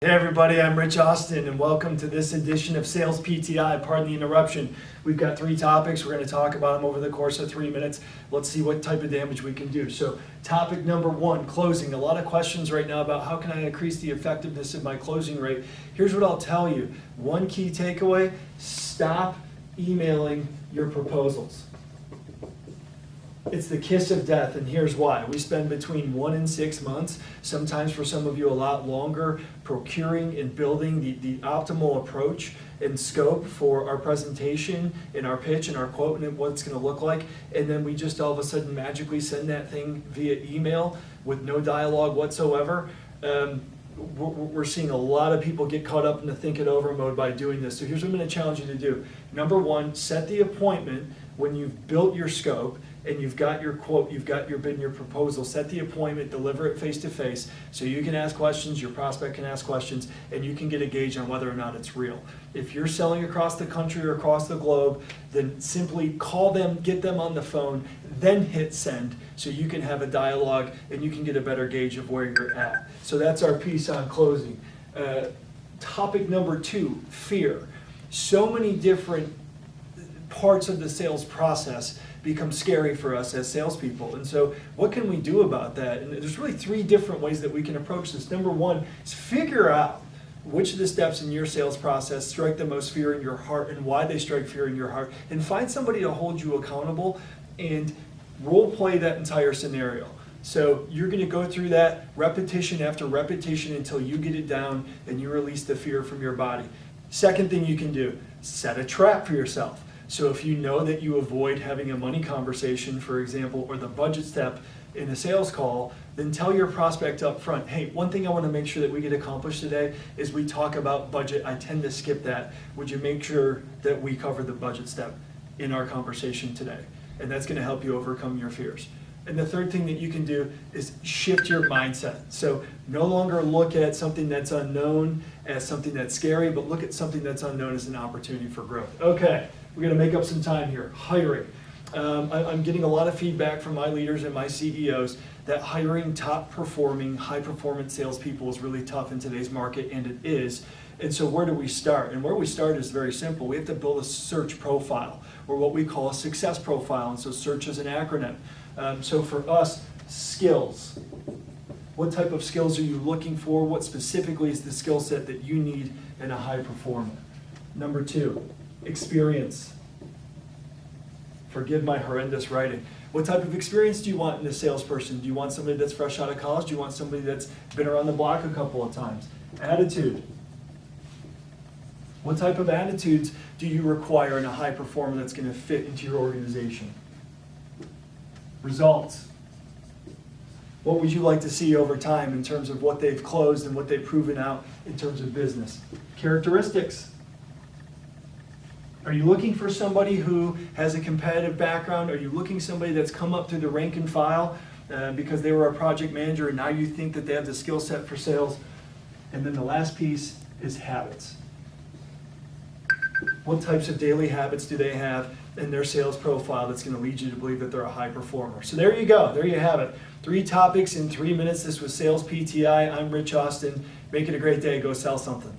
Hey everybody, I'm Rich Austin and welcome to this edition of Sales PTI. Pardon the interruption. We've got 3 topics. We're going to talk about them over the course of 3 minutes. Let's see what type of damage we can do. So topic number 1, closing. A lot of questions right now about how can I increase the effectiveness of my closing rate. Here's what I'll tell you. One key takeaway, stop emailing your proposals. It's the kiss of death, and here's why. We spend between 1 and 6 months, sometimes for some of you a lot longer, procuring and building the optimal approach and scope for our presentation and our pitch and our quote and what it's going to look like. And then we just all of a sudden magically send that thing via email with no dialogue whatsoever. We're seeing a lot of people get caught up in the think it over mode by doing this. So here's what I'm going to challenge you to do. Number 1, set the appointment when you've built your scope and you've got your quote, you've got your bid and your proposal. Set the appointment, deliver it face to face so you can ask questions, your prospect can ask questions, and you can get a gauge on whether or not it's real. If you're selling across the country or across the globe, then simply call them, get them on the phone, then hit send so you can have a dialogue and you can get a better gauge of where you're at. So that's our piece on closing. Topic number 2, fear. So many different parts of the sales process become scary for us as salespeople. And so what can we do about that? And there's really 3 different ways that we can approach this. Number 1 is figure out which of the steps in your sales process strike the most fear in your heart and why they strike fear in your heart, and find somebody to hold you accountable and role play that entire scenario. So you're going to go through that repetition after repetition until you get it down and you release the fear from your body. Second thing you can do, set a trap for yourself. So if you know that you avoid having a money conversation, for example, or the budget step in a sales call, then tell your prospect up front, hey, one thing I want to make sure that we get accomplished today is we talk about budget. I tend to skip that. Would you make sure that we cover the budget step in our conversation today? And that's going to help you overcome your fears. And the third thing that you can do is shift your mindset. So no longer look at something that's unknown as something that's scary, but look at something that's unknown as an opportunity for growth. Okay, we're going to make up some time here. Hiring. I'm getting a lot of feedback from my leaders and my CEOs that hiring top performing, high performance salespeople is really tough in today's market, and it is. And so where do we start? And where we start is very simple. We have to build a search profile, or what we call a success profile. And so search is an acronym. So for us, skills. What type of skills are you looking for? What specifically is the skill set that you need in a high performer? Number 2, experience. Forgive my horrendous writing. What type of experience do you want in a salesperson? Do you want somebody that's fresh out of college? Do you want somebody that's been around the block a couple of times? Attitude. What type of attitudes do you require in a high performer that's going to fit into your organization? Results. What would you like to see over time in terms of what they've closed and what they've proven out in terms of business? Characteristics. Are you looking for somebody who has a competitive background? Are you looking for somebody that's come up through the rank and file because they were a project manager and now you think that they have the skill set for sales? And then the last piece is habits. What types of daily habits do they have in their sales profile that's going to lead you to believe that they're a high performer? So there you go. There you have it. 3 topics in 3 minutes. This was Sales PTI. I'm Rich Austin. Make it a great day. Go sell something.